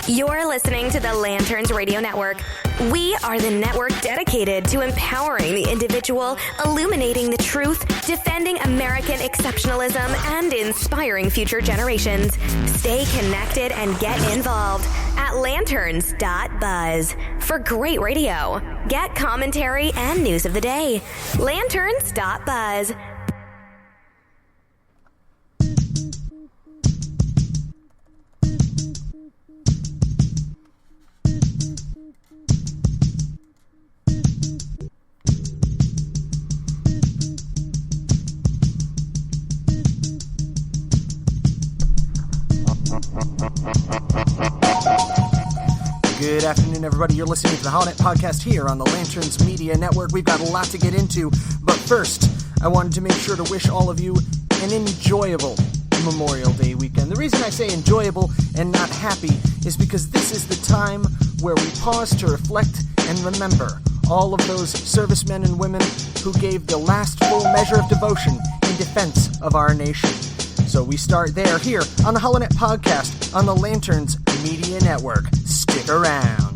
You're listening to the Lanterns Radio Network. We are the network dedicated to empowering the individual, illuminating the truth, defending American exceptionalism, and inspiring future generations. Stay connected and get involved at lanterns.buzz. For great radio, get commentary and news of the day. Lanterns.buzz. Good afternoon, everybody. You're listening to the Holonet Podcast here on the Lanterns Media Network. We've got a lot to get into, but first, I wanted to make sure to wish all of you an enjoyable Memorial Day weekend. The reason I say enjoyable and not happy is because this is the time where we pause to reflect and remember all of those servicemen and women who gave the last full measure of devotion in defense of our nation. So we start there, here on the Holonet Podcast on the Lanterns Media Network. Stick around.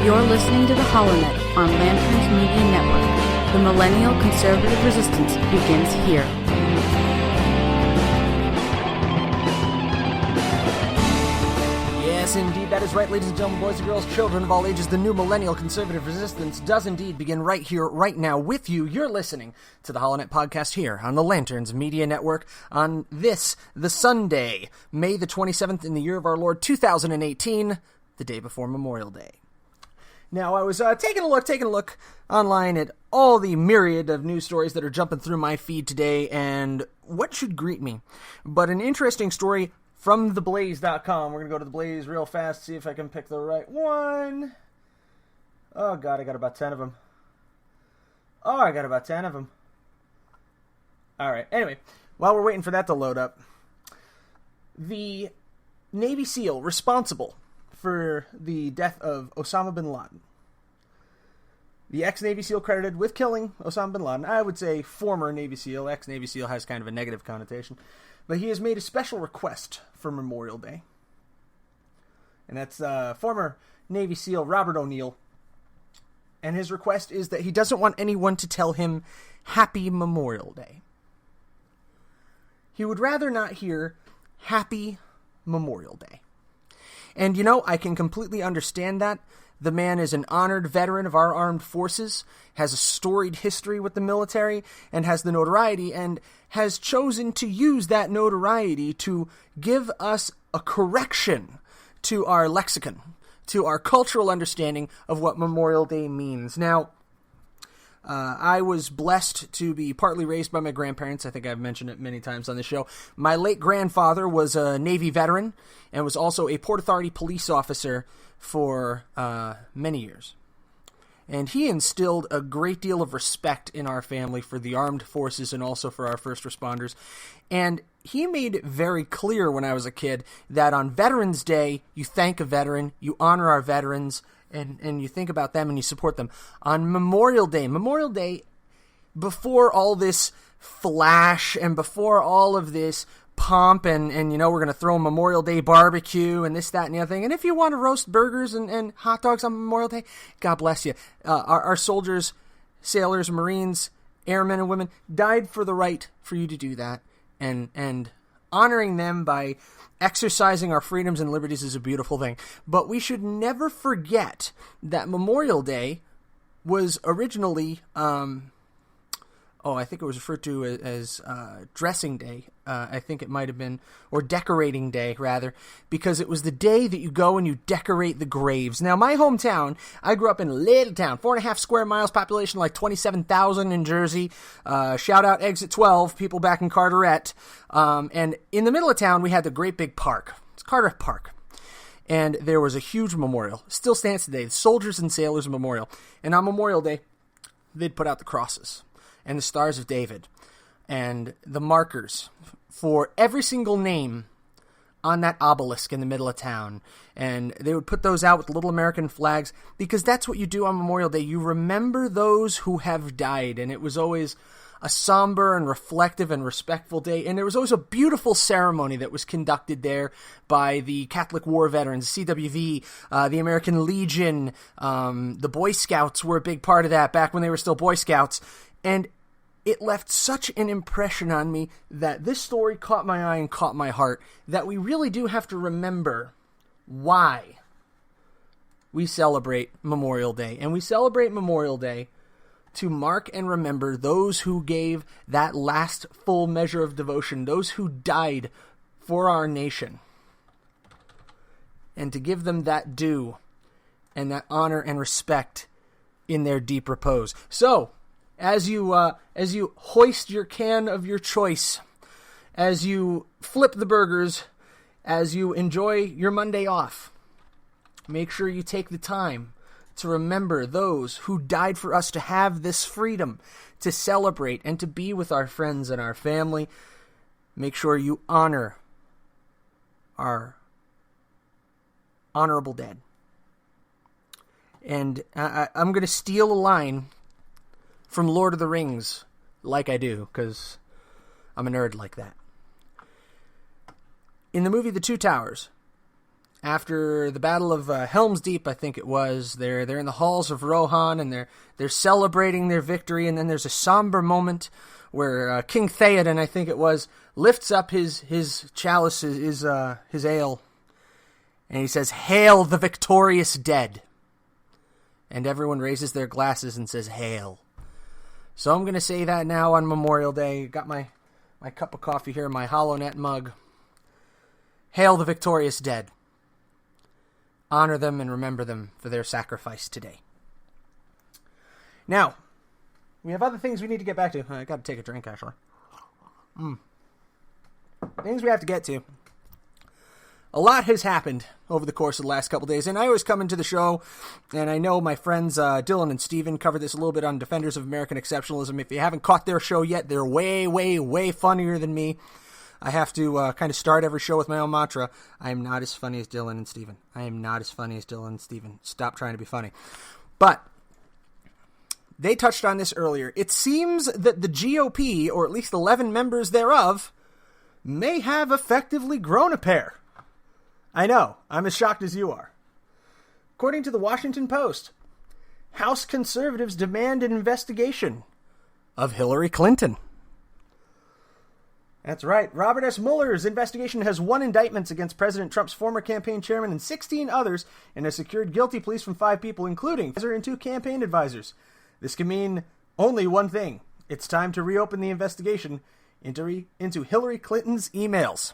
You're listening to the Holonet on Lanterns Media Network. The millennial conservative resistance begins here. Yes, indeed, that is right, ladies and gentlemen, boys and girls, children of all ages. The new millennial conservative resistance does indeed begin right here, right now, with you. You're listening to the Holonet Podcast here on the Lanterns Media Network on this, the Sunday, May the 27th in the year of our Lord 2018, the day before Memorial Day. Now, I was taking a look online at all the myriad of news stories that are jumping through my feed today, and what should greet me but an interesting story from theblaze.com. We're going to go to the Blaze real fast, see if I can pick the right one. Oh, God, I got about 10 of them. All right, anyway, while we're waiting for that to load up, the Navy SEAL responsible for the death of Osama bin Laden, the ex-Navy SEAL credited with killing Osama bin Laden, I would say former Navy SEAL, ex-Navy SEAL has kind of a negative connotation, but he has made a special request for Memorial Day, and that's former Navy SEAL Robert O'Neill, and his request is that he doesn't want anyone to tell him Happy Memorial Day. He would rather not hear Happy Memorial Day. And, you know, I can completely understand that. The man is an honored veteran of our armed forces, has a storied history with the military, and has the notoriety, and has chosen to use that notoriety to give us a correction to our lexicon, to our cultural understanding of what Memorial Day means. Now, I was blessed to be partly raised by my grandparents. I think I've mentioned it many times on the show. My late grandfather was a Navy veteran and was also a Port Authority police officer for many years. And he instilled a great deal of respect in our family for the armed forces and also for our first responders. And he made it very clear when I was a kid that on Veterans Day, you thank a veteran, you honor our veterans, and you think about them and you support them. On Memorial Day, before all this flash and before all of this pomp and you know, we're going to throw a Memorial Day barbecue and this, that, and the other thing. And if you want to roast burgers and hot dogs on Memorial Day, God bless you. Our soldiers, sailors, Marines, airmen and women died for the right for you to do that. And honoring them by exercising our freedoms and liberties is a beautiful thing. But we should never forget that Memorial Day was originally, I think it was referred to as dressing day. I think it might have been, or decorating day, rather, because it was the day that you go and you decorate the graves. Now, my hometown, I grew up in a little town, 4.5 square miles, population like 27,000 in Jersey. Shout out Exit 12, people back in Carteret. And in the middle of town, we had the great big park. It's Carteret Park. And there was a huge memorial. Still stands today, the Soldiers and Sailors Memorial. And on Memorial Day, they'd put out the crosses and the Stars of David, and the markers for every single name on that obelisk in the middle of town. And they would put those out with little American flags, because that's what you do on Memorial Day. You remember those who have died, and it was always a somber and reflective and respectful day. And there was always a beautiful ceremony that was conducted there by the Catholic War Veterans, CWV, the American Legion, the Boy Scouts were a big part of that back when they were still Boy Scouts. And it left such an impression on me that this story caught my eye and caught my heart, that we really do have to remember why we celebrate Memorial Day. And we celebrate Memorial Day to mark and remember those who gave that last full measure of devotion, those who died for our nation, and to give them that due and that honor and respect in their deep repose. So, as you hoist your can of your choice, as you flip the burgers, as you enjoy your Monday off, make sure you take the time to remember those who died for us to have this freedom to celebrate and to be with our friends and our family. Make sure you honor our honorable dead. And I'm going to steal a line from Lord of the Rings, like I do, because I'm a nerd like that. In the movie The Two Towers, after the Battle of Helm's Deep, I think it was, they're in the halls of Rohan, and they're celebrating their victory, and then there's a somber moment where King Theoden, I think it was, lifts up his chalice, his ale, and he says, "Hail the victorious dead." And everyone raises their glasses and says, "Hail." So I'm going to say that now on Memorial Day. Got my cup of coffee here, my HoloNet mug. Hail the victorious dead. Honor them and remember them for their sacrifice today. Now, we have other things we need to get back to. I got to take a drink, actually. Things we have to get to. A lot has happened over the course of the last couple days, and I always come into the show, and I know my friends Dylan and Steven covered this a little bit on Defenders of American Exceptionalism. If you haven't caught their show yet, they're way, way, way funnier than me. I have to kind of start every show with my own mantra. I am not as funny as Dylan and Steven. I am not as funny as Dylan and Steven. Stop trying to be funny. But they touched on this earlier. It seems that the GOP, or at least 11 members thereof, may have effectively grown a pair. I know, I'm as shocked as you are. According to the Washington Post, House conservatives demand an investigation of Hillary Clinton. That's right. Robert S. Mueller's investigation has 1 indictment against President Trump's former campaign chairman and 16 others, and has secured guilty pleas from 5 people, including and 2 campaign advisors. This can mean only one thing. It's time to reopen the investigation into Hillary Clinton's emails.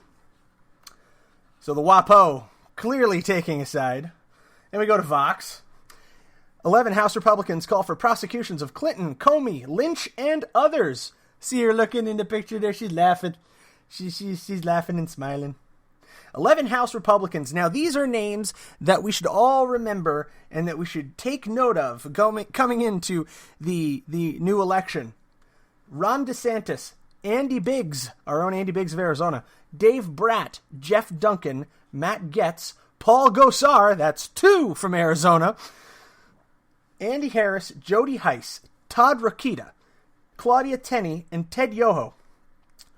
So the WAPO clearly taking a side. Then we go to Vox. 11 House Republicans call for prosecutions of Clinton, Comey, Lynch, and others. See her looking in the picture there. She's laughing. She's laughing and smiling. 11 House Republicans. Now, these are names that we should all remember and that we should take note of coming into the new election. Ron DeSantis, Andy Biggs, our own Andy Biggs of Arizona, Dave Bratt, Jeff Duncan, Matt Getz, Paul Gosar, that's 2 from Arizona, Andy Harris, Jody Heiss, Todd Rokita, Claudia Tenney, and Ted Yoho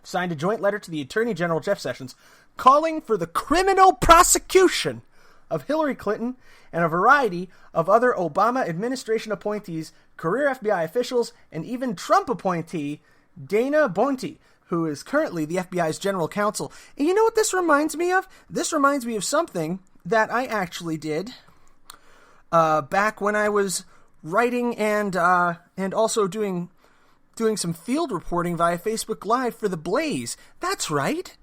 signed a joint letter to the Attorney General Jeff Sessions calling for the criminal prosecution of Hillary Clinton and a variety of other Obama administration appointees, career FBI officials, and even Trump appointee Dana Boente, who is currently the FBI's general counsel. And you know what this reminds me of? This reminds me of something that I actually did back when I was writing and also doing some field reporting via Facebook Live for The Blaze. That's right.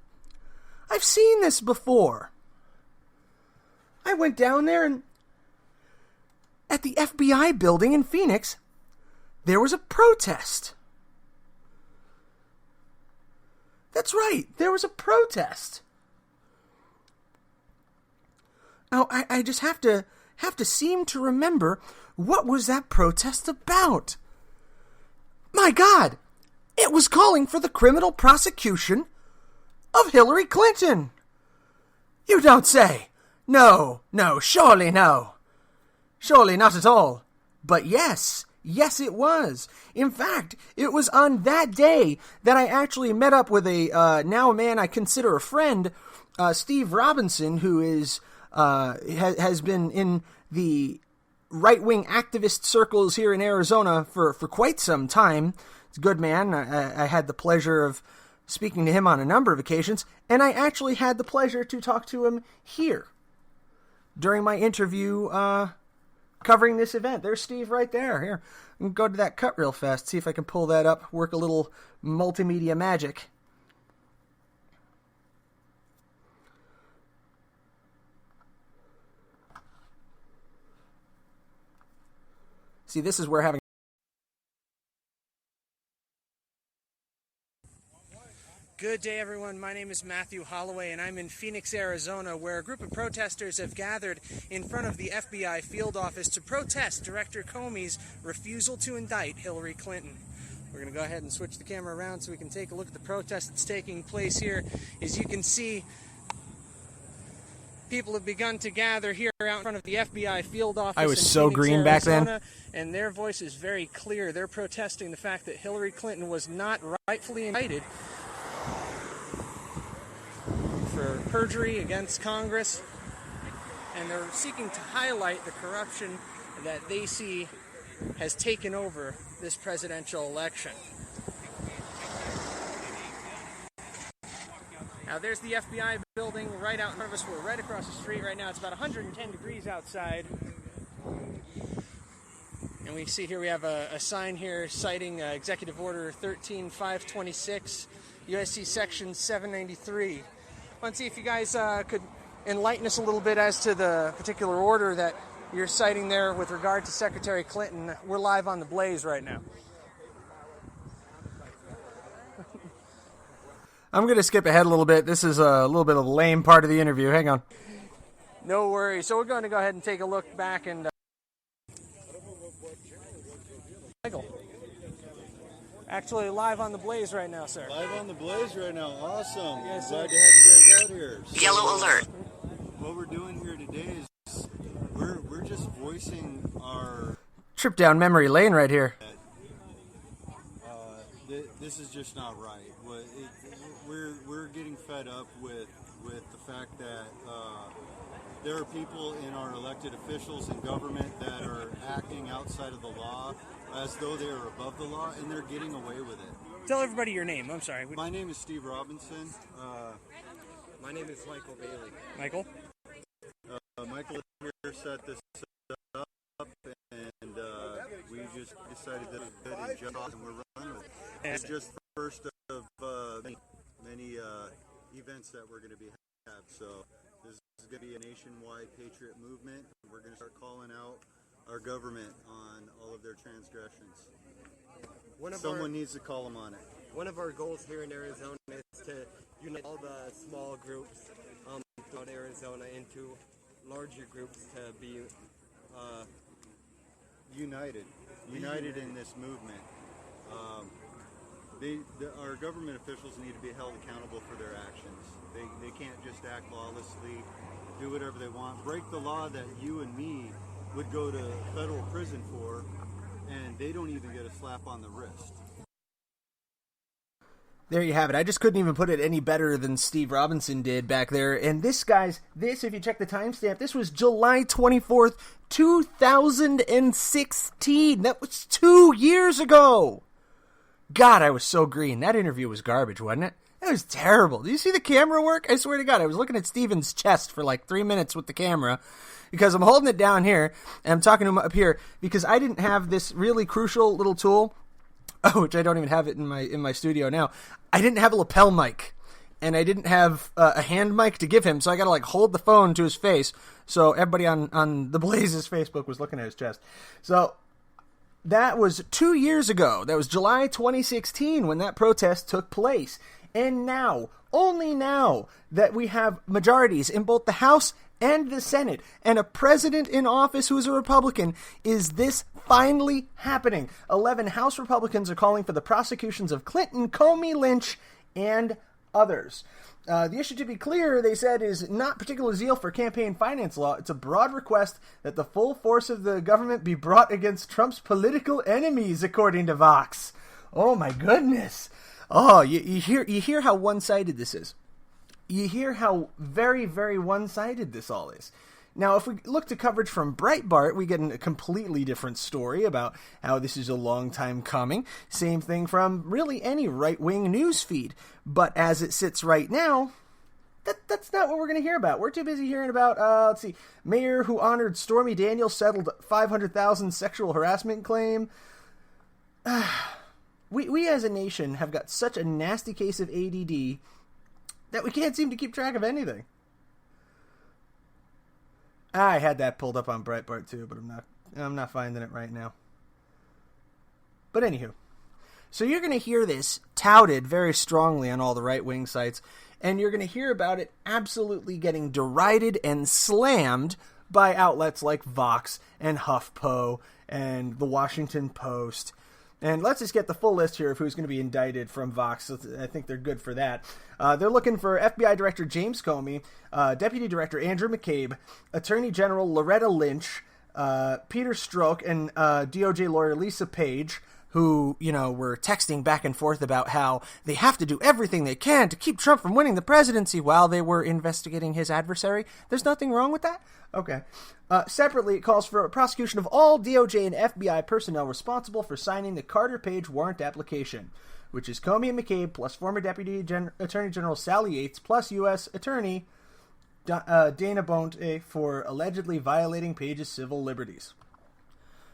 I've seen this before. I went down there and at the FBI building in Phoenix, there was a protest. That's right. There was a protest. Now, I just have to seem to remember, what was that protest about? My God, it was calling for the criminal prosecution of Hillary Clinton. You don't say. No, surely no. Surely not at all. But yes, it was. In fact, it was on that day that I actually met up with now a man I consider a friend, Steve Robinson, who is has been in the right-wing activist circles here in Arizona for quite some time. He's a good man. I had the pleasure of speaking to him on a number of occasions, and I actually had the pleasure to talk to him here during my interview covering this event. There's Steve right there. Here, I'm going to go to that cut real fast, see if I can pull that up, work a little multimedia magic. See, this is where having... Good day, everyone. My name is Matthew Holloway, and I'm in Phoenix, Arizona, where a group of protesters have gathered in front of the FBI field office to protest Director Comey's refusal to indict Hillary Clinton. We're going to go ahead and switch the camera around so we can take a look at the protest that's taking place here. As you can see, people have begun to gather here out in front of the FBI field office. I was so Phoenix, green Arizona, back then. And their voice is very clear. They're protesting the fact that Hillary Clinton was not rightfully indicted for perjury against Congress, and they're seeking to highlight the corruption that they see has taken over this presidential election. Now there's the FBI building right out in front of us. We're right across the street right now. It's about 110 degrees outside. And we see here we have a sign here citing Executive Order 13526, USC Section 793. I want to see if you guys could enlighten us a little bit as to the particular order that you're citing there with regard to Secretary Clinton. We're live on The Blaze right now. I'm going to skip ahead a little bit. This is a little bit of a lame part of the interview. Hang on. No worries. So we're going to go ahead and take a look back and... Michael. Actually live on the Blaze right now, sir. Live on the Blaze right now. Awesome. Yes, Glad sir. to have you guys out here. So, Yellow alert. What we're doing here today is we're just voicing our... Trip down memory lane right here. This is just not right. We're getting fed up with the fact that there are people in our elected officials in government that are acting outside of the law as though they are above the law, and they're getting away with it. Tell everybody your name. I'm sorry. My name is Steve Robinson. My name is Michael Bailey. Michael? Michael here set this up, and we just decided that it was good and just, and we're running with it. It's just the first of many events that we're going to have. So this is going to be a nationwide patriot movement. We're going to start calling out our government on all of their transgressions. Someone needs to call them on it. One of our goals here in Arizona is to unite all the small groups throughout Arizona into larger groups to be united in this movement. Our government officials need to be held accountable for their actions. They can't just act lawlessly, do whatever they want, break the law that you and me would go to federal prison for, and they don't even get a slap on the wrist. There you have it. I just couldn't even put it any better than Steve Robinson did back there. And this, guys, if you check the timestamp, this was July 24th, 2016. That was 2 years ago. God, I was so green. That interview was garbage, wasn't it? It was terrible. Did you see the camera work? I swear to God, I was looking at Steven's chest for like 3 minutes with the camera because I'm holding it down here and I'm talking to him up here because I didn't have this really crucial little tool, which I don't even have it in my studio now. I didn't have a lapel mic and I didn't have a hand mic to give him, so I got to like hold the phone to his face. So everybody on the Blaze's Facebook was looking at his chest. So that was 2 years ago. That was July 2016 when that protest took place. And now, only now, that we have majorities in both the House and the Senate, and a president in office who is a Republican, is this finally happening. 11 House Republicans are calling for the prosecutions of Clinton, Comey, Lynch, and others. The issue, to be clear, they said, is not particular zeal for campaign finance law. It's a broad request that the full force of the government be brought against Trump's political enemies, according to Vox. Oh, my goodness. Oh, you hear how one-sided this is. You hear how very, very one-sided this all is. Now, if we look to coverage from Breitbart, we get a completely different story about how this is a long time coming. Same thing from really any right-wing news feed. But as it sits right now, that's not what we're going to hear about. We're too busy hearing about, mayor who honored Stormy Daniels settled $500,000 sexual harassment claim. We as a nation have got such a nasty case of ADD that we can't seem to keep track of anything. I had that pulled up on Breitbart too, but I'm not finding it right now. But anywho, so you're going to hear this touted very strongly on all the right-wing sites, and you're going to hear about it absolutely getting derided and slammed by outlets like Vox and HuffPo and the Washington Post. And let's just get the full list here of who's going to be indicted from Vox. I think they're good for that. They're looking for FBI Director James Comey, Deputy Director Andrew McCabe, Attorney General Loretta Lynch, Peter Strzok, and DOJ lawyer Lisa Page, who, were texting back and forth about how they have to do everything they can to keep Trump from winning the presidency while they were investigating his adversary. There's nothing wrong with that? Okay. Separately, it calls for a prosecution of all DOJ and FBI personnel responsible for signing the Carter Page warrant application, which is Comey and McCabe plus former Deputy Attorney General Sally Yates plus U.S. Attorney Dana Boente for allegedly violating Page's civil liberties.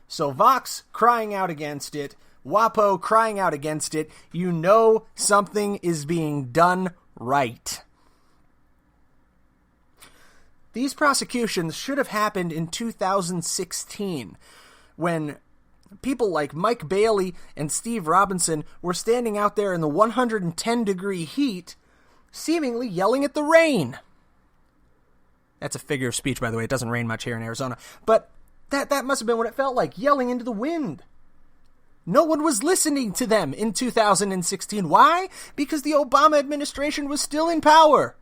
So Vox crying out against it, WAPO crying out against it. You know something is being done right. These prosecutions should have happened in 2016 when people like Mike Bailey and Steve Robinson were standing out there in the 110-degree heat seemingly yelling at the rain. That's a figure of speech, by the way. It doesn't rain much here in Arizona. But that must have been what it felt like, yelling into the wind. No one was listening to them in 2016. Why? Because the Obama administration was still in power.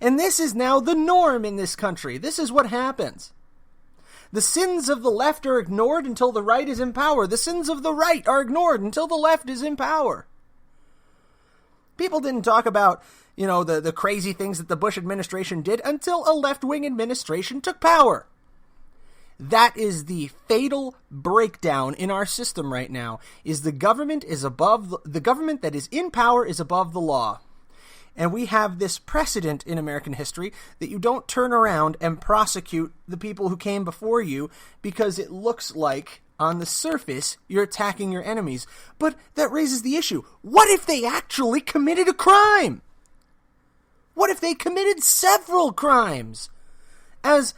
And this is now the norm in this country. This is what happens. The sins of the left are ignored until the right is in power. The sins of the right are ignored until the left is in power. People didn't talk about, the crazy things that the Bush administration did until a left-wing administration took power. That is the fatal breakdown in our system right now, is the government that is in power is above the law. And we have this precedent in American history that you don't turn around and prosecute the people who came before you because it looks like, on the surface, you're attacking your enemies. But that raises the issue. What if they actually committed a crime? What if they committed several crimes? As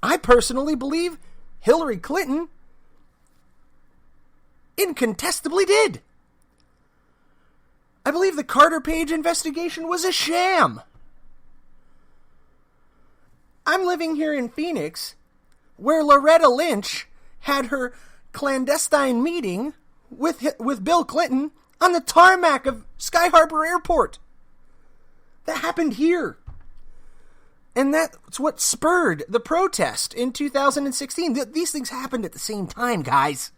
I personally believe Hillary Clinton incontestably did. I believe the Carter Page investigation was a sham. I'm living here in Phoenix, where Loretta Lynch had her clandestine meeting with Bill Clinton on the tarmac of Sky Harbor Airport. That happened here. And that's what spurred the protest in 2016. These things happened at the same time, guys.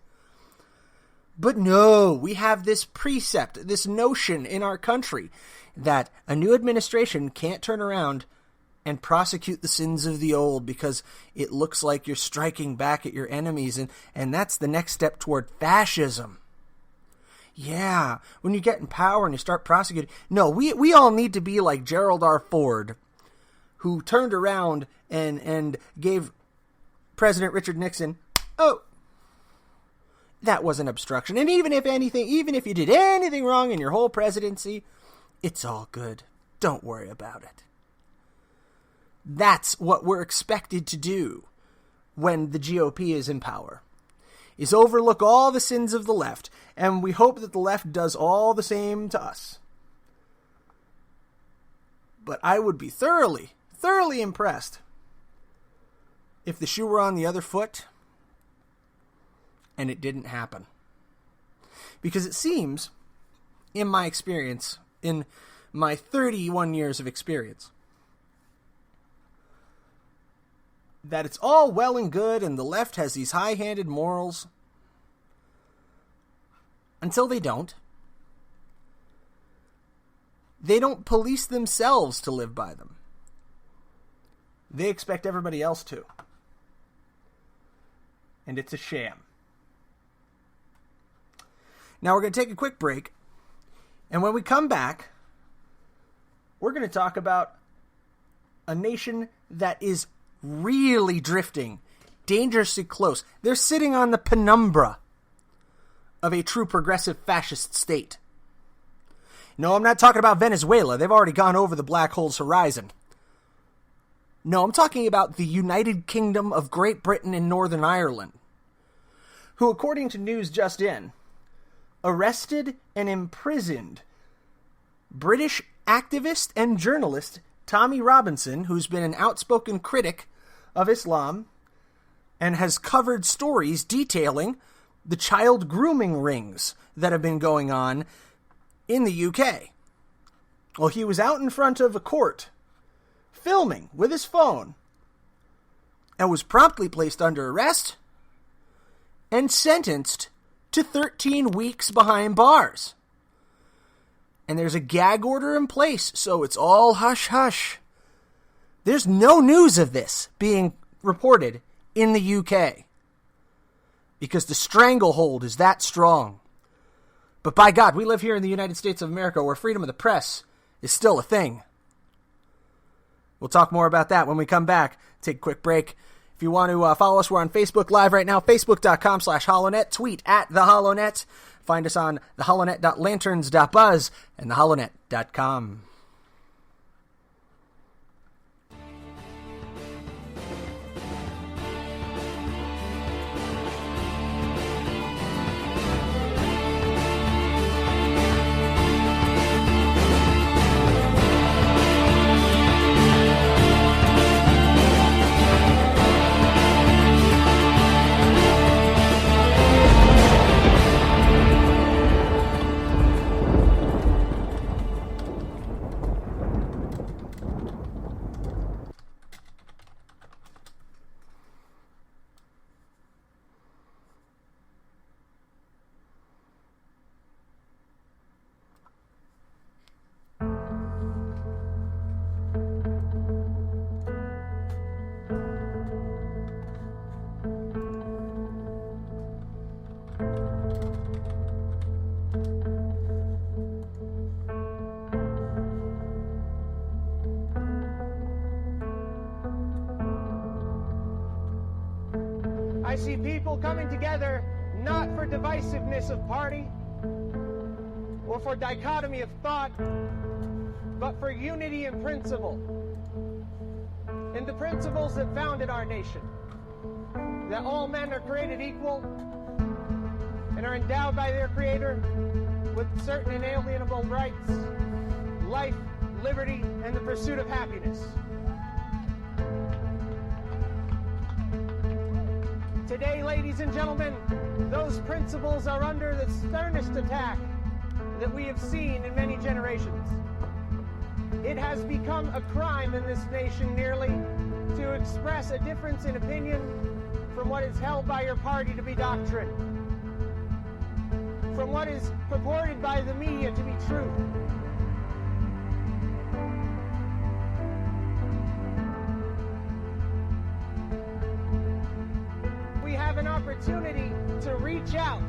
But no, we have this precept, this notion in our country that a new administration can't turn around and prosecute the sins of the old because it looks like you're striking back at your enemies. And that's the next step toward fascism. Yeah, when you get in power and you start prosecuting. No, we all need to be like Gerald R. Ford, who turned around and gave President Richard Nixon, that wasn't obstruction. And even if you did anything wrong in your whole presidency, it's all good. Don't worry about it. That's what we're expected to do when the GOP is in power, is overlook all the sins of the left. And we hope that the left does all the same to us. But I would be thoroughly impressed if the shoe were on the other foot and it didn't happen. Because it seems, in my experience, in my 31 years of experience, that it's all well and good and the left has these high-handed morals until they don't. They don't police themselves to live by them. They expect everybody else to. And it's a sham. Now we're going to take a quick break. And when we come back, we're going to talk about a nation that is really drifting dangerously close. They're sitting on the penumbra of a true progressive fascist state. No, I'm not talking about Venezuela. They've already gone over the black hole's horizon. No, I'm talking about the United Kingdom of Great Britain and Northern Ireland, who, according to news just in, arrested and imprisoned British activist and journalist Tommy Robinson, who's been an outspoken critic of Islam and has covered stories detailing the child grooming rings that have been going on in the UK. Well, he was out in front of a court filming with his phone and was promptly placed under arrest and sentenced to 13 weeks behind bars. And there's a gag order in place, so it's all hush-hush. There's no news of this being reported in the UK because the stranglehold is that strong. But by God, we live here in the United States of America where freedom of the press is still a thing. We'll talk more about that when we come back. Take a quick break. If you want to follow us, we're on Facebook Live right now, facebook.com/HoloNet. Tweet at The HoloNet. Find us on theholonet.lanterns.buzz and theholonet.com. I see people coming together not for divisiveness of party or for dichotomy of thought, but for unity in principle. In the principles that founded our nation, that all men are created equal and are endowed by their Creator with certain inalienable rights, life, liberty, and the pursuit of happiness. Today, ladies and gentlemen, those principles are under the sternest attack that we have seen in many generations. It has become a crime in this nation nearly to express a difference in opinion from what is held by your party to be doctrine, from what is purported by the media to be truth. We have an opportunity to reach out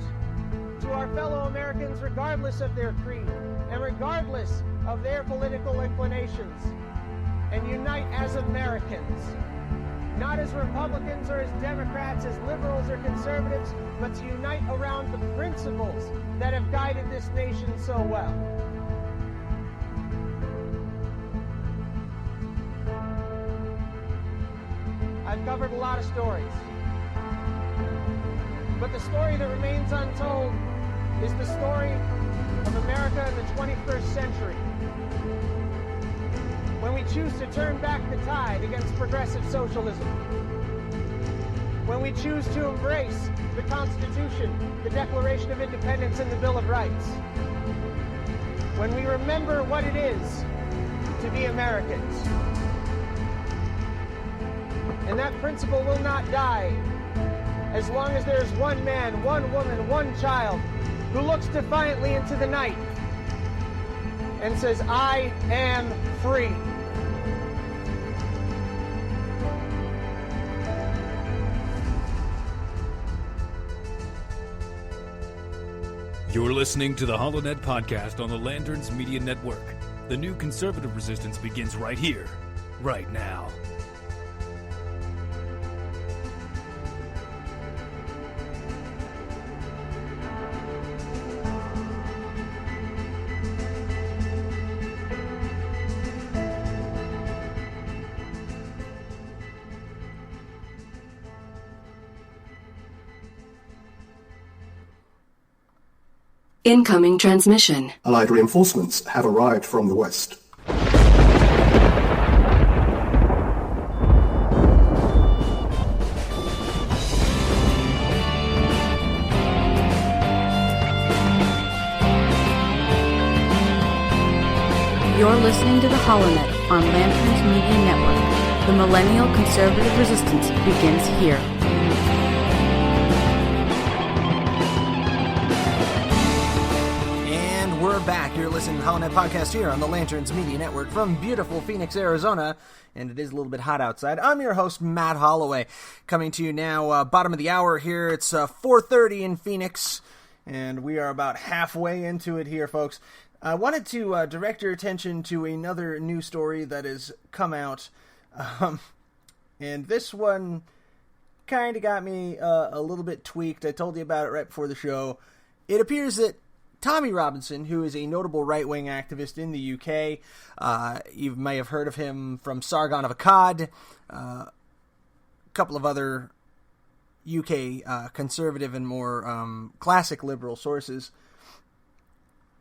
to our fellow Americans regardless of their creed and regardless of their political inclinations, and unite as Americans, not as Republicans or as Democrats, as liberals or conservatives, but to unite around the principles that have guided this nation so well. I've covered a lot of stories, but the story that remains untold is the story of America in the 21st century, when we choose to turn back the tide against progressive socialism, when we choose to embrace the Constitution, the Declaration of Independence, and the Bill of Rights, when we remember what it is to be Americans. And that principle will not die as long as there's one man, one woman, one child who looks defiantly into the night and says, I am free. You're listening to the HoloNet podcast on the Lanterns Media Network. The new conservative resistance begins right here, right now. Incoming transmission. Allied reinforcements have arrived from the west. You're listening to the HoloNet on Lanterns Media Network. The millennial conservative resistance begins here. Back. You're listening to the HoloNet podcast here on the Lanterns Media Network from beautiful Phoenix, Arizona, and it is a little bit hot outside. I'm your host, Matt Holloway, coming to you now, bottom of the hour here. It's 4:30 in Phoenix, and we are about halfway into it here, folks. I wanted to direct your attention to another news story that has come out, and this one kind of got me a little bit tweaked. I told you about it right before the show. It appears that Tommy Robinson, who is a notable right-wing activist in the UK, you may have heard of him from Sargon of Akkad, a couple of other UK conservative and more classic liberal sources,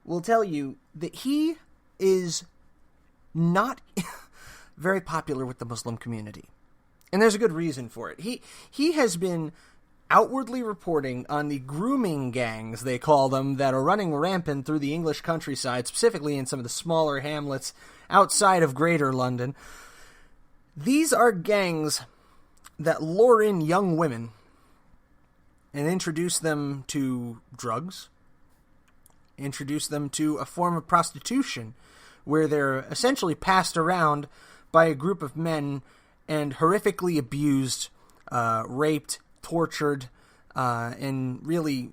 will tell you that he is not very popular with the Muslim community. And there's a good reason for it. He has been outwardly reporting on the grooming gangs, they call them, that are running rampant through the English countryside, specifically in some of the smaller hamlets outside of Greater London. These are gangs that lure in young women and introduce them to drugs, introduce them to a form of prostitution, where they're essentially passed around by a group of men and horrifically abused, raped, tortured, and really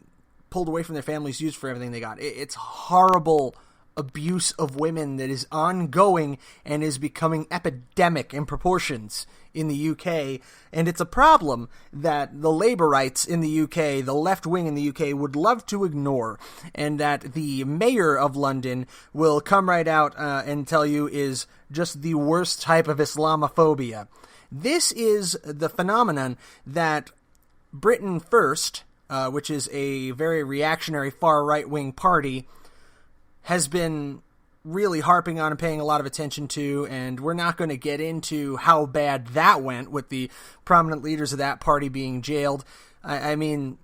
pulled away from their families, used for everything they got. It's horrible, abuse of women that is ongoing and is becoming epidemic in proportions in the UK. And it's a problem that the Labourites in the UK, the left wing in the UK, would love to ignore, and that the mayor of London will come right out and tell you is just the worst type of Islamophobia. This is the phenomenon that Britain First, which is a very reactionary far right-wing party, has been really harping on and paying a lot of attention to, and we're not going to get into how bad that went with the prominent leaders of that party being jailed. I'm going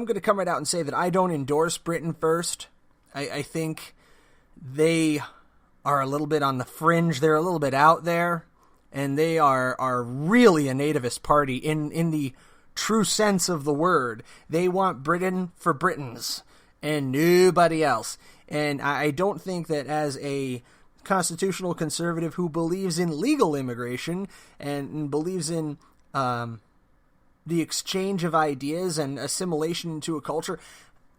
to come right out and say that I don't endorse Britain First. I think they are a little bit on the fringe. They're a little bit out there, and they are really a nativist party in the true sense of the word. They want Britain for Britons and nobody else. And I don't think that as a constitutional conservative who believes in legal immigration and believes in the exchange of ideas and assimilation into a culture,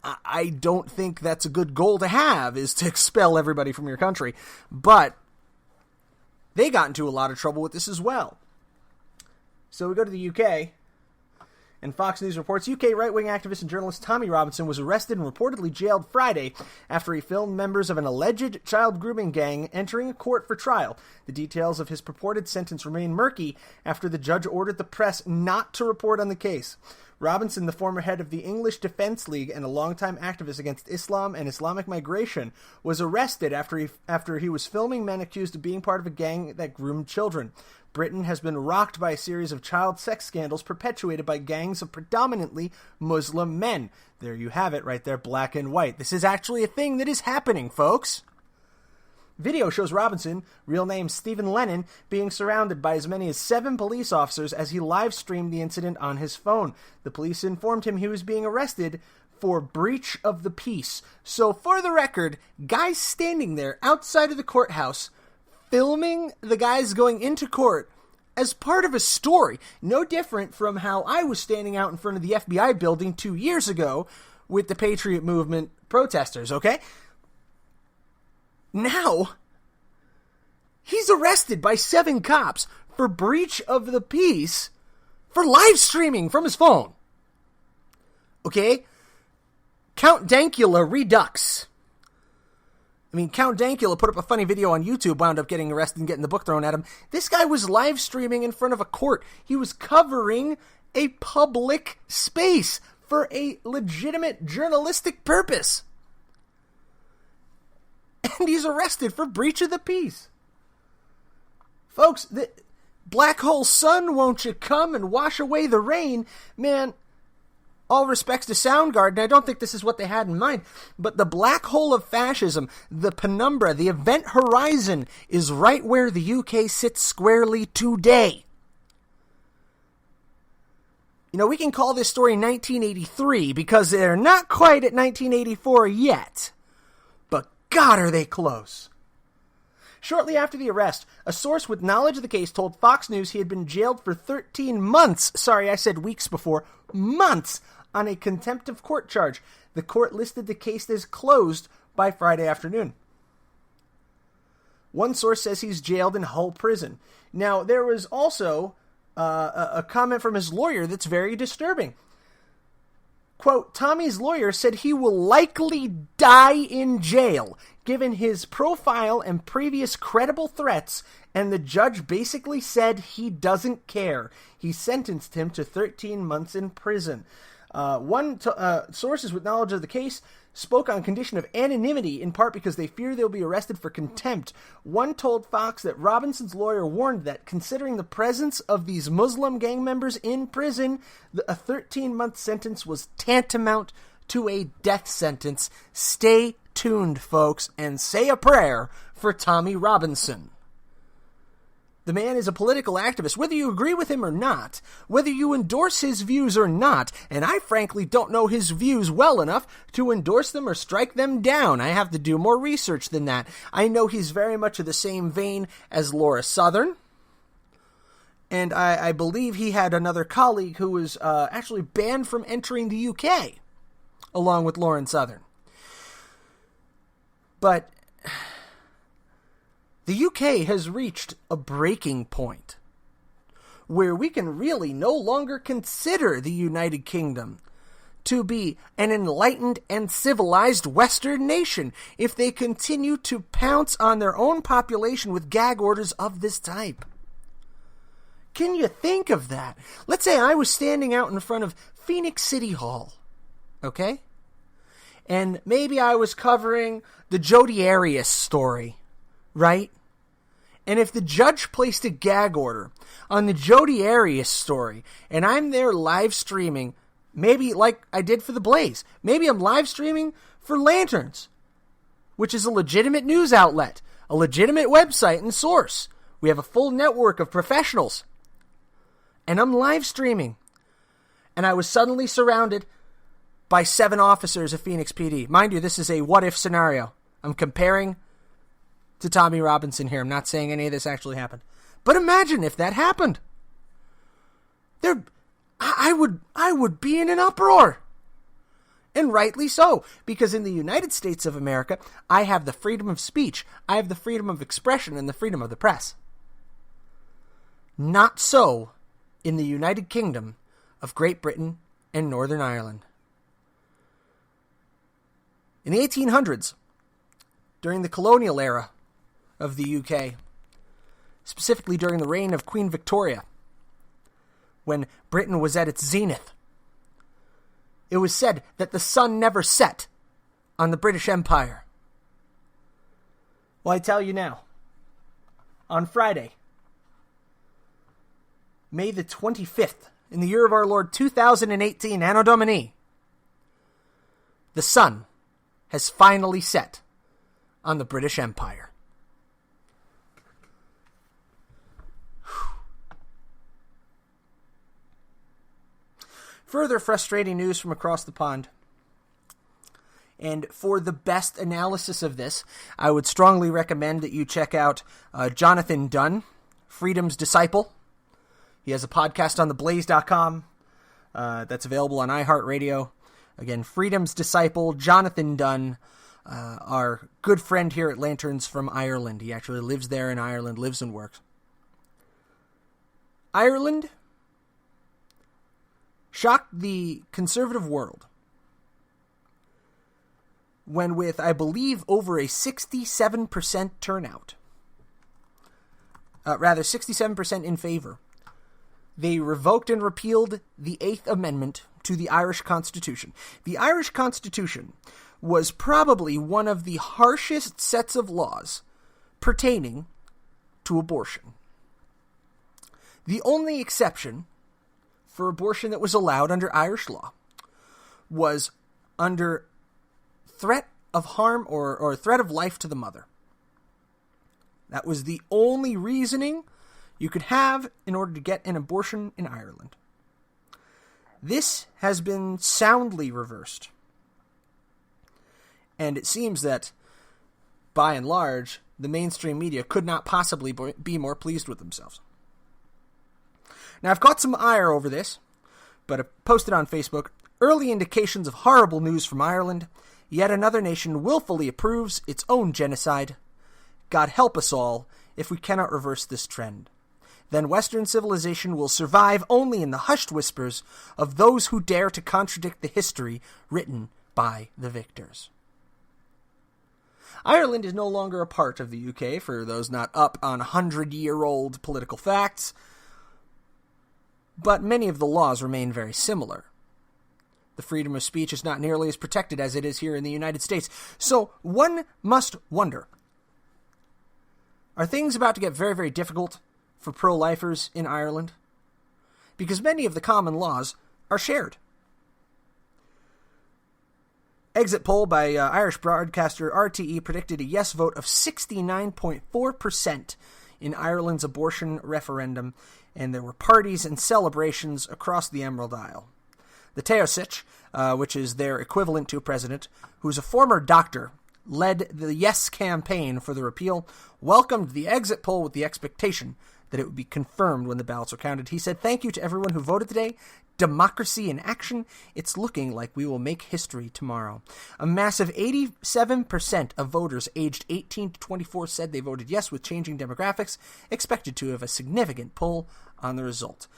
I don't think that's a good goal to have, is to expel everybody from your country. But they got into a lot of trouble with this as well. So we go to the UK. And Fox News reports UK right-wing activist and journalist Tommy Robinson was arrested and reportedly jailed Friday after he filmed members of an alleged child grooming gang entering a court for trial. The details of his purported sentence remain murky after the judge ordered the press not to report on the case. Robinson, the former head of the English Defence League and a longtime activist against Islam and Islamic migration, was arrested after he was filming men accused of being part of a gang that groomed children. Britain has been rocked by a series of child sex scandals perpetuated by gangs of predominantly Muslim men. There you have it right there, black and white. This is actually a thing that is happening, folks. Video shows Robinson, real name Stephen Lennon, being surrounded by as many as 7 police officers as he live-streamed the incident on his phone. The police informed him he was being arrested for breach of the peace. So, for the record, guys standing there outside of the courthouse filming the guys going into court as part of a story. No different from how I was standing out in front of the FBI building 2 years ago with the Patriot Movement protesters, okay? Now, he's arrested by 7 cops for breach of the peace for live streaming from his phone. Okay? Count Dankula Redux. I mean, Count Dankula put up a funny video on YouTube, wound up getting arrested and getting the book thrown at him. This guy was live streaming in front of a court. He was covering a public space for a legitimate journalistic purpose. And he's arrested for breach of the peace. Folks, the black hole sun, won't you come and wash away the rain? Man, all respects to Soundgarden, I don't think this is what they had in mind, but the black hole of fascism, the penumbra, the event horizon, is right where the UK sits squarely today. You know, we can call this story 1983 because they're not quite at 1984 yet, but God, are they close. Shortly after the arrest, a source with knowledge of the case told Fox News he had been jailed for 13 months. Sorry, I said weeks before. Months on a contempt of court charge. The court listed the case as closed by Friday afternoon. One source says he's jailed in Hull Prison. Now, there was also a comment from his lawyer that's very disturbing. Quote, Tommy's lawyer said he will likely die in jail, given his profile and previous credible threats, and the judge basically said he doesn't care. He sentenced him to 13 months in prison. Sources with knowledge of the case spoke on condition of anonymity, in part because they fear they'll be arrested for contempt. One told Fox that Robinson's lawyer warned that, considering the presence of these Muslim gang members in prison, a 13-month sentence was tantamount to a death sentence. Stay tuned, folks, and say a prayer for Tommy Robinson. The man is a political activist, whether you agree with him or not, whether you endorse his views or not, and I frankly don't know his views well enough to endorse them or strike them down. I have to do more research than that. I know he's very much of the same vein as Laura Southern, and I believe he had another colleague who was actually banned from entering the UK, along with Lauren Southern. But the UK has reached a breaking point where we can really no longer consider the United Kingdom to be an enlightened and civilized Western nation if they continue to pounce on their own population with gag orders of this type. Can you think of that? Let's say I was standing out in front of Phoenix City Hall, okay? And maybe I was covering the Jodi Arias story, right? And if the judge placed a gag order on the Jodi Arias story, and I'm there live streaming, maybe like I did for The Blaze, maybe I'm live streaming for Lanterns, which is a legitimate news outlet, a legitimate website and source. We have a full network of professionals. And I'm live streaming. And I was suddenly surrounded by 7 officers of Phoenix PD. Mind you, this is a what-if scenario. I'm comparing to Tommy Robinson here. I'm not saying any of this actually happened. But imagine if that happened. I would be in an uproar. And rightly so, because in the United States of America, I have the freedom of speech, I have the freedom of expression, and the freedom of the press. Not so in the United Kingdom of Great Britain and Northern Ireland. In the 1800s, during the colonial era of the UK, specifically during the reign of Queen Victoria, when Britain was at its zenith, it was said that the sun never set on the British Empire. Well, I tell you now, on Friday, May the 25th, in the year of our Lord 2018, Anno Domini, the sun has finally set on the British Empire. Further frustrating news from across the pond. And for the best analysis of this, I would strongly recommend that you check out Jonathan Dunn, Freedom's Disciple. He has a podcast on theblaze.com that's available on iHeartRadio. Again, Freedom's Disciple, Jonathan Dunn, our good friend here at Lanterns from Ireland. He actually lives there in Ireland, lives and works. Ireland shocked the conservative world when, with, I believe, over a 67% turnout, 67% in favor, they revoked and repealed the 8th Amendment to the Irish Constitution. The Irish Constitution was probably one of the harshest sets of laws pertaining to abortion. The only exception for abortion that was allowed under Irish law was under threat of harm or threat of life to the mother. That was the only reasoning you could have in order to get an abortion in Ireland. This has been soundly reversed. And it seems that, by and large, the mainstream media could not possibly be more pleased with themselves. Now, I've caught some ire over this, but I posted on Facebook, early indications of horrible news from Ireland. Yet another nation willfully approves its own genocide. God help us all if we cannot reverse this trend. Then Western civilization will survive only in the hushed whispers of those who dare to contradict the history written by the victors. Ireland is no longer a part of the UK, for those not up on 100-year-old political facts, but many of the laws remain very similar. The freedom of speech is not nearly as protected as it is here in the United States. So one must wonder, are things about to get very, very difficult for pro-lifers in Ireland? Because many of the common laws are shared. Exit poll by Irish broadcaster RTE predicted a yes vote of 69.4% in Ireland's abortion referendum, and there were parties and celebrations across the Emerald Isle. The Taoiseach, which is their equivalent to a president, who's a former doctor, led the Yes campaign for the repeal, welcomed the exit poll with the expectation that it would be confirmed when the ballots were counted. He said, "Thank you to everyone who voted today. Democracy in action. It's looking like we will make history tomorrow." A massive 87% of voters aged 18 to 24 said they voted yes, with changing demographics expected to have a significant pull on the result.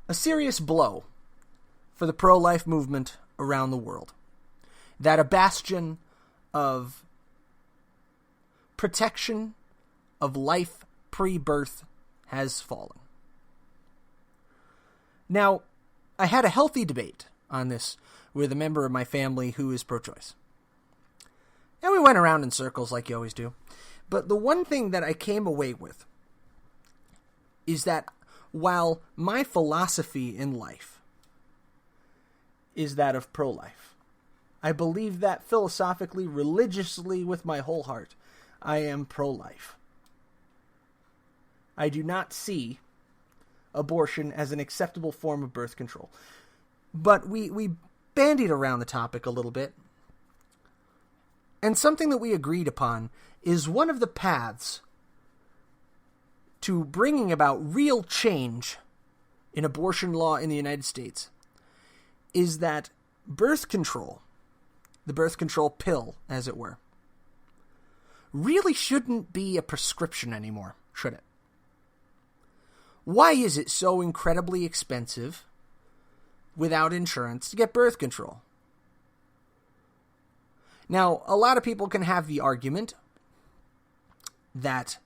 A serious blow for the pro-life movement around the world. That a bastion of protection of life pre-birth has fallen. Now, I had a healthy debate on this with a member of my family who is pro-choice. And we went around in circles like you always do. But the one thing that I came away with is that while my philosophy in life is that of pro-life, I believe that philosophically, religiously, with my whole heart, I am pro-life. I do not see abortion as an acceptable form of birth control. But we bandied around the topic a little bit. And something that we agreed upon is one of the paths to bringing about real change in abortion law in the United States is that birth control, the birth control pill, as it were, really shouldn't be a prescription anymore, should it? Why is it so incredibly expensive without insurance to get birth control? Now, a lot of people can have the argument that,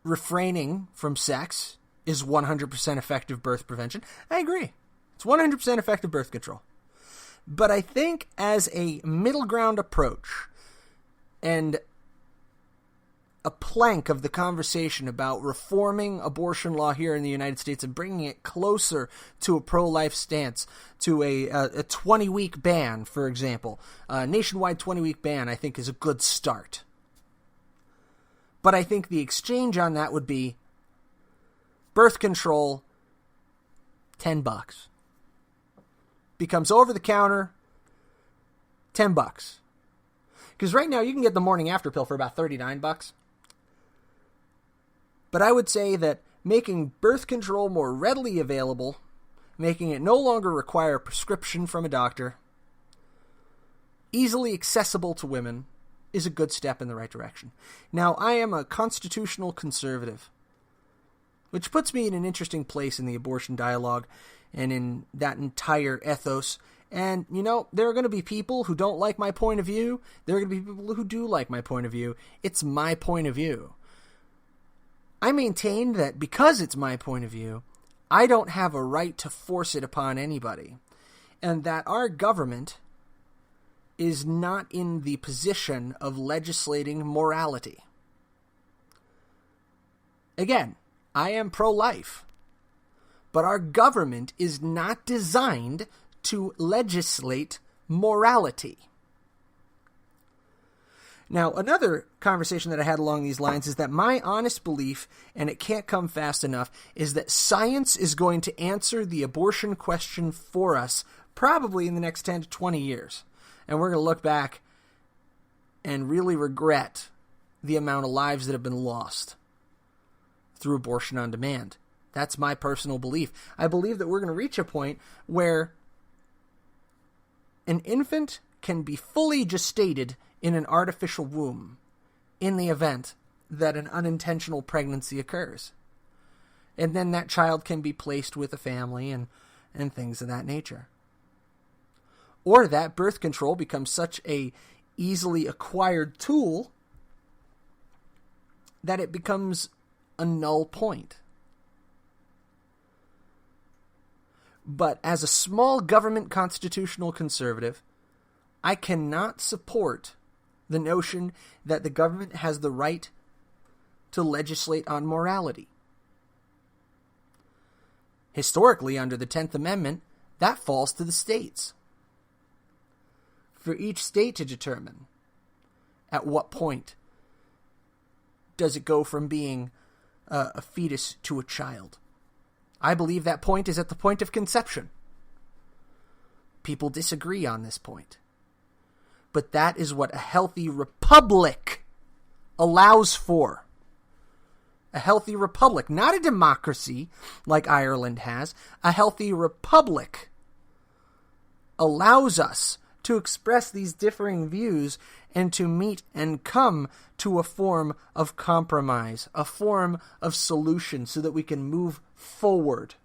refraining from sex is 100% effective birth prevention. I agree. It's 100% effective birth control. But I think as a middle ground approach and a plank of the conversation about reforming abortion law here in the United States and bringing it closer to a pro-life stance, to a 20-week ban, for example. A nationwide 20-week ban, I think, is a good start. But I think the exchange on that would be birth control, $10. Becomes over-the-counter, $10. Because right now you can get the morning after pill for about $39. But I would say that making birth control more readily available, making it no longer require a prescription from a doctor, easily accessible to women, is a good step in the right direction. Now, I am a constitutional conservative, which puts me in an interesting place in the abortion dialogue and in that entire ethos. And, there are going to be people who don't like my point of view. There are going to be people who do like my point of view. It's my point of view. I maintain that because it's my point of view, I don't have a right to force it upon anybody. And that our government is not in the position of legislating morality. Again, I am pro-life. But our government is not designed to legislate morality. Now, another conversation that I had along these lines is that my honest belief, and it can't come fast enough, is that science is going to answer the abortion question for us probably in the next 10 to 20 years. And we're going to look back and really regret the amount of lives that have been lost through abortion on demand. That's my personal belief. I believe that we're going to reach a point where an infant can be fully gestated in an artificial womb in the event that an unintentional pregnancy occurs. And then that child can be placed with a family and things of that nature. Or that birth control becomes such a easily acquired tool that it becomes a null point. But as a small government constitutional conservative, I cannot support the notion that the government has the right to legislate on morality. Historically, under the 10th Amendment, that falls to the states. For each state to determine at what point does it go from being a fetus to a child. I believe that point is at the point of conception. People disagree on this point. But that is what a healthy republic allows for. A healthy republic, not a democracy like Ireland has. A healthy republic allows us to express these differing views and to meet and come to a form of compromise, a form of solution so that we can move forward.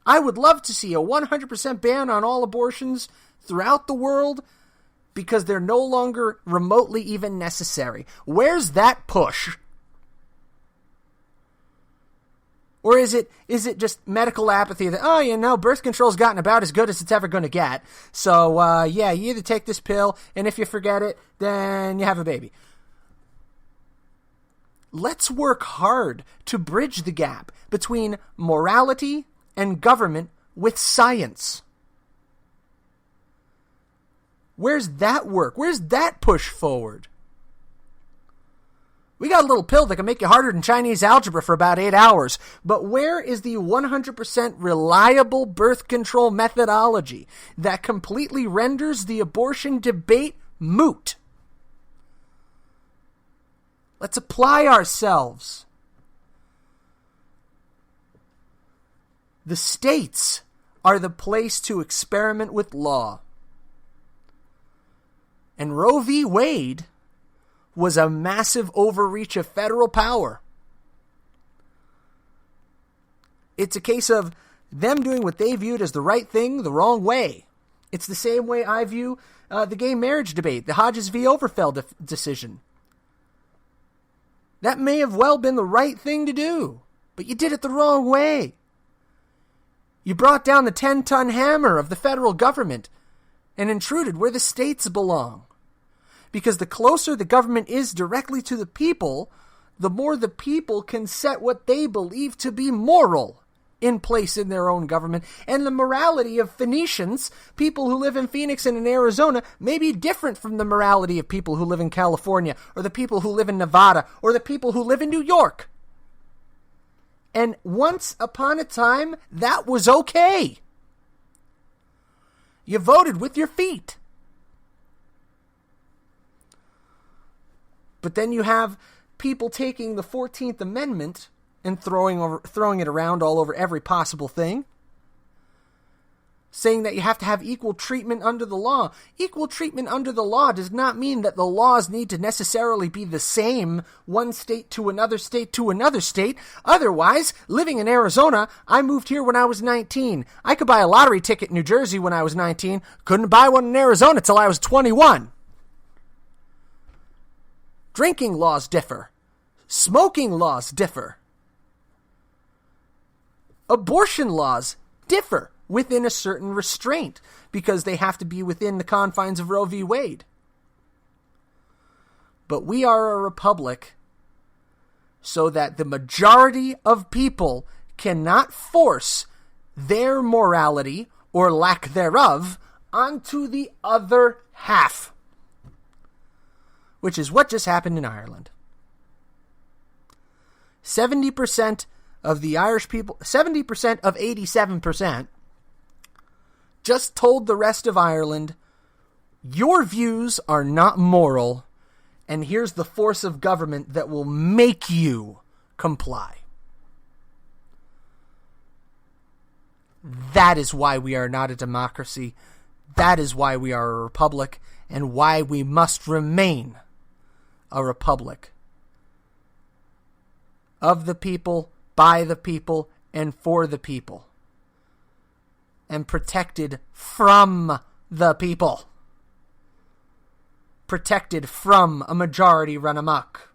I would love to see a 100% ban on all abortions throughout the world because they're no longer remotely even necessary. Where's that push? Or is it just medical apathy that, birth control's gotten about as good as it's ever going to get. So, you either take this pill, and if you forget it, then you have a baby. Let's work hard to bridge the gap between morality and government with science. Where's that work? Where's that push forward? We got a little pill that can make you harder than Chinese algebra for about 8 hours. But where is the 100% reliable birth control methodology that completely renders the abortion debate moot? Let's apply ourselves. The states are the place to experiment with law. And Roe v. Wade was a massive overreach of federal power. It's a case of them doing what they viewed as the right thing the wrong way. It's the same way I view the gay marriage debate, the Hodges v. Overfeld decision. That may have well been the right thing to do, but you did it the wrong way. You brought down the 10-ton hammer of the federal government and intruded where the states belong. Because the closer the government is directly to the people, the more the people can set what they believe to be moral in place in their own government. And the morality of Phoenicians, people who live in Phoenix and in Arizona, may be different from the morality of people who live in California, or the people who live in Nevada, or the people who live in New York. And once upon a time, that was okay. You voted with your feet. But then you have people taking the 14th Amendment and throwing it around all over every possible thing, saying that you have to have equal treatment under the law. Equal treatment under the law does not mean that the laws need to necessarily be the same one state to another state to another state. Otherwise, living in Arizona, I moved here when I was 19. I could buy a lottery ticket in New Jersey when I was 19. Couldn't buy one in Arizona till I was 21. Drinking laws differ. Smoking laws differ. Abortion laws differ within a certain restraint because they have to be within the confines of Roe v. Wade. But we are a republic so that the majority of people cannot force their morality or lack thereof onto the other half. Which is what just happened in Ireland. 70% of the Irish people, 70% of 87%, just told the rest of Ireland, your views are not moral, and here's the force of government that will make you comply. That is why we are not a democracy. That is why we are a republic, and why we must remain a republic of the people, by the people, and for the people, and protected from the people, protected from a majority run amok.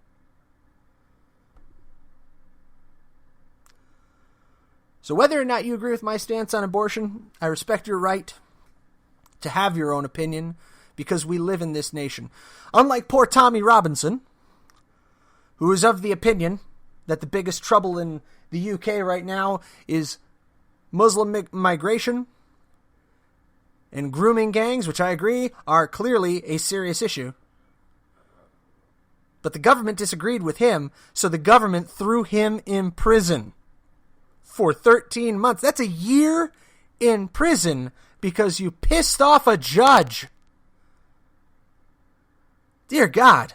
So whether or not you agree with my stance on abortion, I respect your right to have your own opinion, because we live in this nation. Unlike poor Tommy Robinson, who is of the opinion that the biggest trouble in the UK right now is Muslim migration and grooming gangs, which I agree are clearly a serious issue. But the government disagreed with him, so the government threw him in prison for 13 months. That's a year in prison because you pissed off a judge. Dear God,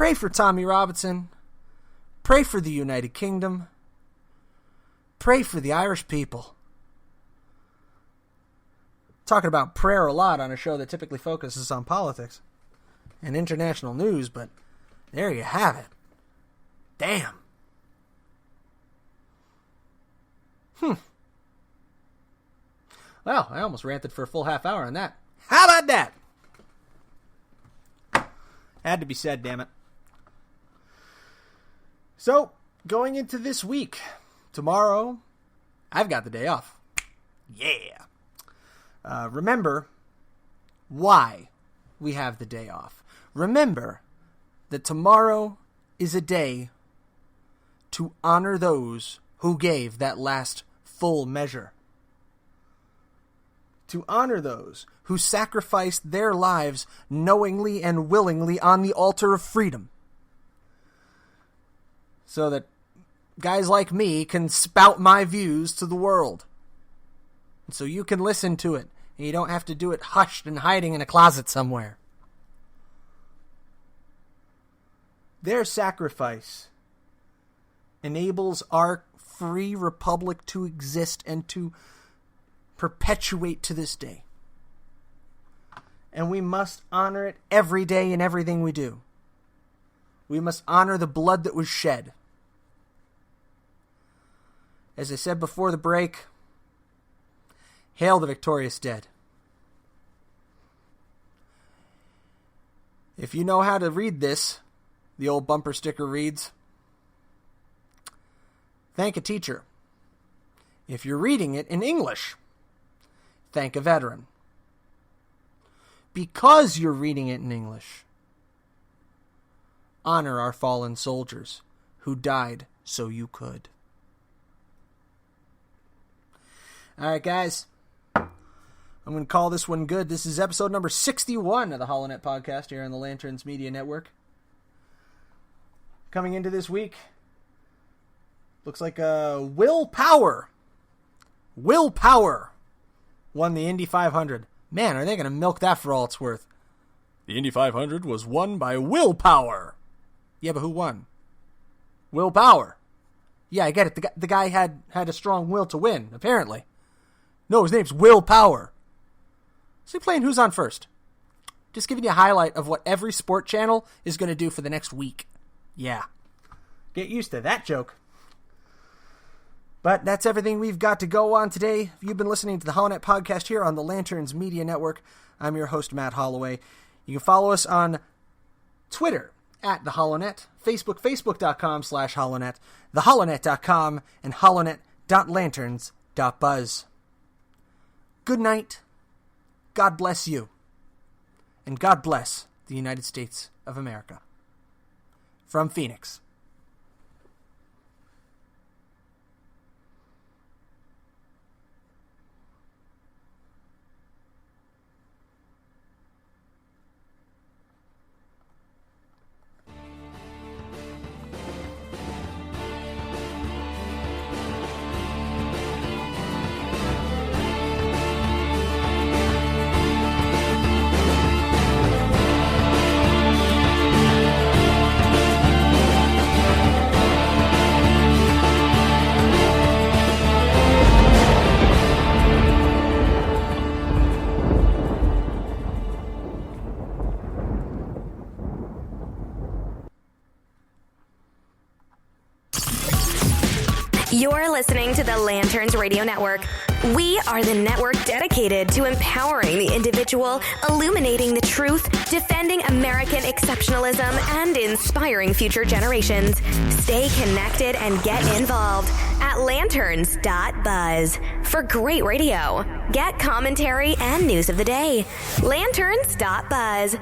Pray for Tommy Robinson. Pray for the United Kingdom. Pray for the Irish people. Talking about prayer a lot on a show that typically focuses on politics and international news, but there you have it. Damn. Well, I almost ranted for a full half hour on that. How about that? Had to be said, damn it. So, going into this week, tomorrow, I've got the day off. Yeah. Remember why we have the day off. Remember that tomorrow is a day to honor those who gave that last full measure. To honor those who sacrificed their lives knowingly and willingly on the altar of freedom. So that guys like me can spout my views to the world. And so you can listen to it, and you don't have to do it hushed and hiding in a closet somewhere. Their sacrifice enables our free republic to exist and to perpetuate to this day. And we must honor it every day in everything we do. We must honor the blood that was shed. As I said before the break, hail the victorious dead. If you know how to read this, the old bumper sticker reads, thank a teacher. If you're reading it in English, thank a veteran. Because you're reading it in English, honor our fallen soldiers who died so you could. All right, guys. I'm going to call this one good. This is episode number 61 of the HoloNet podcast here on the Lanterns Media Network. Coming into this week, looks like Will Power. Will Power won the Indy 500. Man, are they going to milk that for all it's worth? The Indy 500 was won by Will Power. Yeah, but who won? Will Power. Yeah, I get it. The guy had a strong will to win, apparently. No, his name's Will Power. So you're playing Who's on First. Just giving you a highlight of what every sport channel is going to do for the next week. Yeah. Get used to that joke. But that's everything we've got to go on today. You've been listening to the HoloNet podcast here on the Lanterns Media Network. I'm your host, Matt Holloway. You can follow us on Twitter at the HoloNet, Facebook, facebook.com/HoloNet, theholonet.com, and holonet.lanterns.buzz. Good night. God bless you. And God bless the United States of America. From Phoenix. You're listening to the Lanterns Radio Network. We are the network dedicated to empowering the individual, illuminating the truth, defending American exceptionalism, and inspiring future generations. Stay connected and get involved at lanterns.buzz for great radio. Get commentary and news of the day. Lanterns.buzz.